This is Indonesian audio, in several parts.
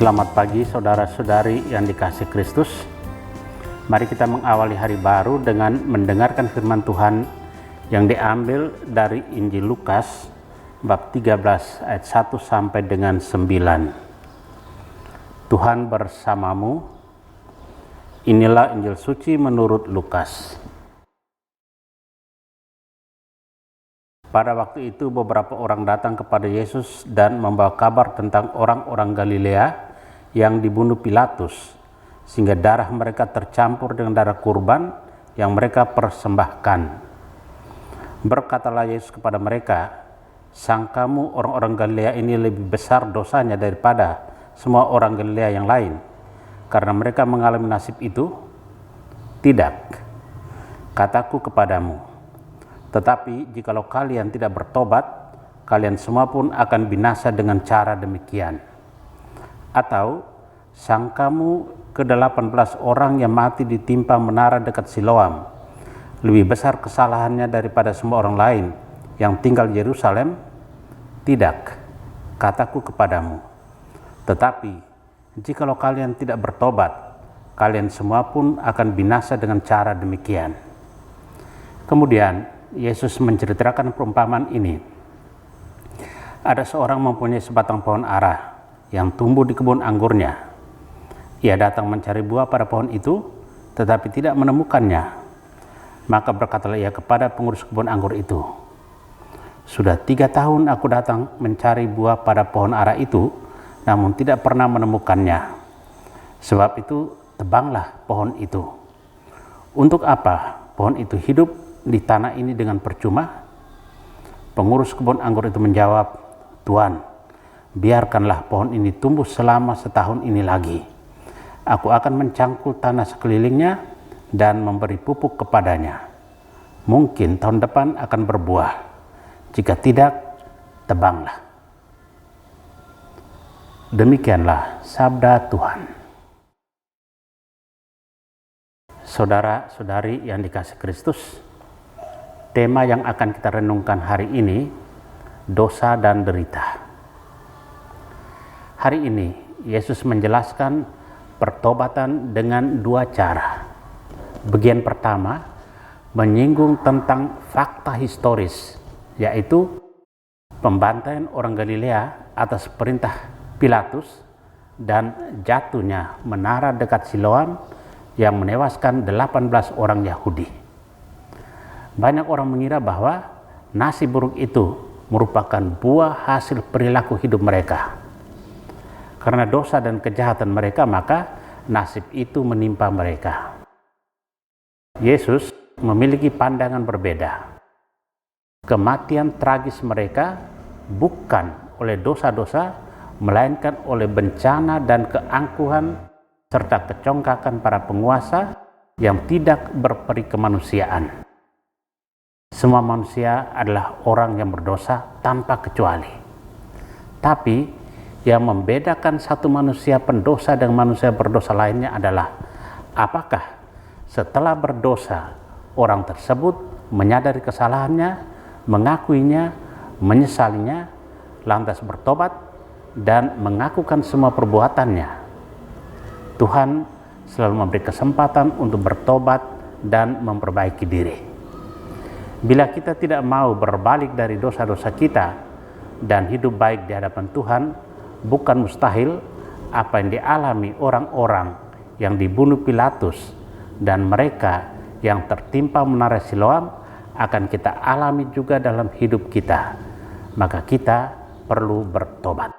Selamat pagi saudara-saudari yang dikasihi Kristus. Mari kita mengawali hari baru dengan mendengarkan firman Tuhan yang diambil dari Injil Lukas bab 13 ayat 1 sampai dengan 9. Tuhan bersamamu. Inilah Injil suci menurut Lukas. Pada waktu itu beberapa orang datang kepada Yesus dan membawa kabar tentang orang-orang Galilea yang dibunuh Pilatus, sehingga darah mereka tercampur dengan darah kurban yang mereka persembahkan. Berkatalah Yesus kepada mereka, "Sangkamu orang-orang Galilea ini lebih besar dosanya daripada semua orang Galilea yang lain, karena mereka mengalami nasib itu? Tidak, kataku kepadamu. Tetapi jikalau kalian tidak bertobat, kalian semua pun akan binasa dengan cara demikian. Atau sangkamu ke-18 orang yang mati ditimpa menara dekat Siloam lebih besar kesalahannya daripada semua orang lain yang tinggal di Yerusalem? Tidak, kataku kepadamu. Tetapi jikalau kalian tidak bertobat, kalian semua pun akan binasa dengan cara demikian." Kemudian Yesus menceritakan perumpamaan ini. Ada seorang mempunyai sebatang pohon ara yang tumbuh di kebun anggurnya. Ia datang mencari buah pada pohon itu, tetapi tidak menemukannya. Maka berkatalah ia kepada pengurus kebun anggur itu, "Sudah 3 tahun aku datang mencari buah pada pohon ara itu, namun tidak pernah menemukannya. Sebab itu tebanglah pohon itu. Untuk apa pohon itu hidup di tanah ini dengan percuma?" Pengurus kebun anggur itu menjawab, "Tuan, biarkanlah pohon ini tumbuh selama setahun ini lagi. Aku akan mencangkul tanah sekelilingnya dan memberi pupuk kepadanya. Mungkin tahun depan akan berbuah. Jika tidak, tebanglah." Demikianlah sabda Tuhan. Saudara-saudari yang dikasihi Kristus, tema yang akan kita renungkan hari ini, dosa dan derita. Hari ini Yesus menjelaskan pertobatan dengan 2 cara. Bagian pertama menyinggung tentang fakta historis, yaitu pembantaian orang Galilea atas perintah Pilatus dan jatuhnya menara dekat Siloam yang menewaskan 18 orang Yahudi. Banyak orang mengira bahwa nasib buruk itu merupakan buah hasil perilaku hidup mereka. Karena dosa dan kejahatan mereka, maka nasib itu menimpa mereka. Yesus memiliki pandangan berbeda. Kematian tragis mereka bukan oleh dosa-dosa, melainkan oleh bencana dan keangkuhan serta kecongkakan para penguasa yang tidak berperi kemanusiaan. Semua manusia adalah orang yang berdosa tanpa kecuali. Tapi yang membedakan satu manusia pendosa dengan manusia berdosa lainnya adalah apakah setelah berdosa orang tersebut menyadari kesalahannya, mengakuinya, menyesalinya, lantas bertobat dan mengakukan semua perbuatannya. Tuhan selalu memberi kesempatan untuk bertobat dan memperbaiki diri. Bila kita tidak mau berbalik dari dosa-dosa kita dan hidup baik di hadapan Tuhan, bukan mustahil apa yang dialami orang-orang yang dibunuh Pilatus dan mereka yang tertimpa menara Siloam akan kita alami juga dalam hidup kita. Maka kita perlu bertobat.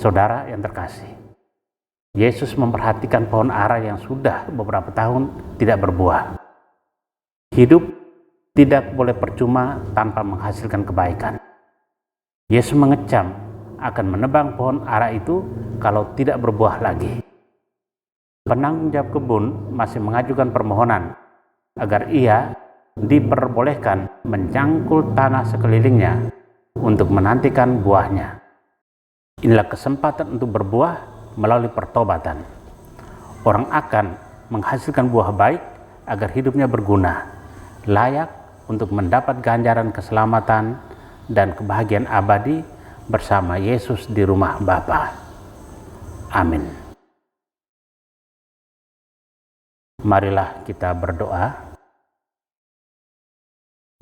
Saudara yang terkasih, Yesus memperhatikan pohon ara yang sudah beberapa tahun tidak berbuah. Hidup tidak boleh percuma tanpa menghasilkan kebaikan. Yesus mengecam akan menebang pohon ara itu kalau tidak berbuah lagi. Penanggung jawab kebun masih mengajukan permohonan agar ia diperbolehkan mencangkul tanah sekelilingnya untuk menantikan buahnya. Inilah kesempatan untuk berbuah melalui pertobatan. Orang akan menghasilkan buah baik agar hidupnya berguna, layak untuk mendapat ganjaran keselamatan dan kebahagiaan abadi bersama Yesus di rumah Bapa. Amin. Marilah kita berdoa.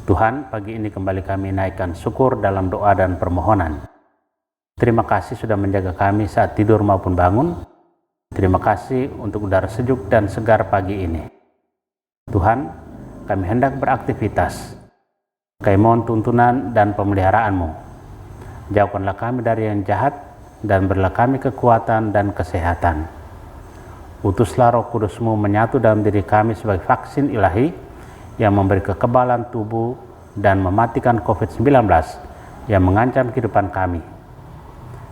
Tuhan, pagi ini kembali kami naikkan syukur dalam doa dan permohonan. Terima kasih sudah menjaga kami saat tidur maupun bangun. Terima kasih untuk udara sejuk dan segar pagi ini. Tuhan, kami hendak beraktivitas. Kami mohon tuntunan dan pemeliharaanmu. Jauhkanlah kami dari yang jahat dan berilah kami kekuatan dan kesehatan. Utuslah Roh Kudus-Mu menyatu dalam diri kami sebagai vaksin ilahi yang memberi kekebalan tubuh dan mematikan COVID-19 yang mengancam kehidupan kami.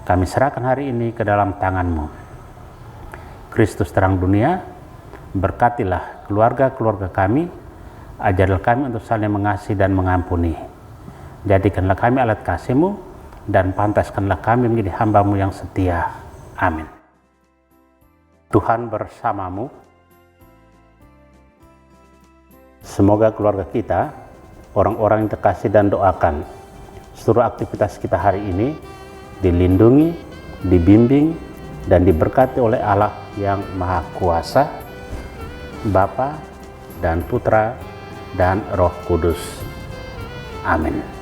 Kami serahkan hari ini ke dalam tangan-Mu. Kristus terang dunia, berkatilah keluarga-keluarga kami, ajarlah kami untuk saling mengasihi dan mengampuni. Jadikanlah kami alat kasih-Mu dan pantaskanlah kami menjadi hamba-Mu yang setia. Amin. Tuhan bersamamu. Semoga keluarga kita, orang-orang yang terkasih dan doakan, seluruh aktivitas kita hari ini dilindungi, dibimbing, dan diberkati oleh Allah yang Maha Kuasa, Bapa dan Putra dan Roh Kudus. Amin.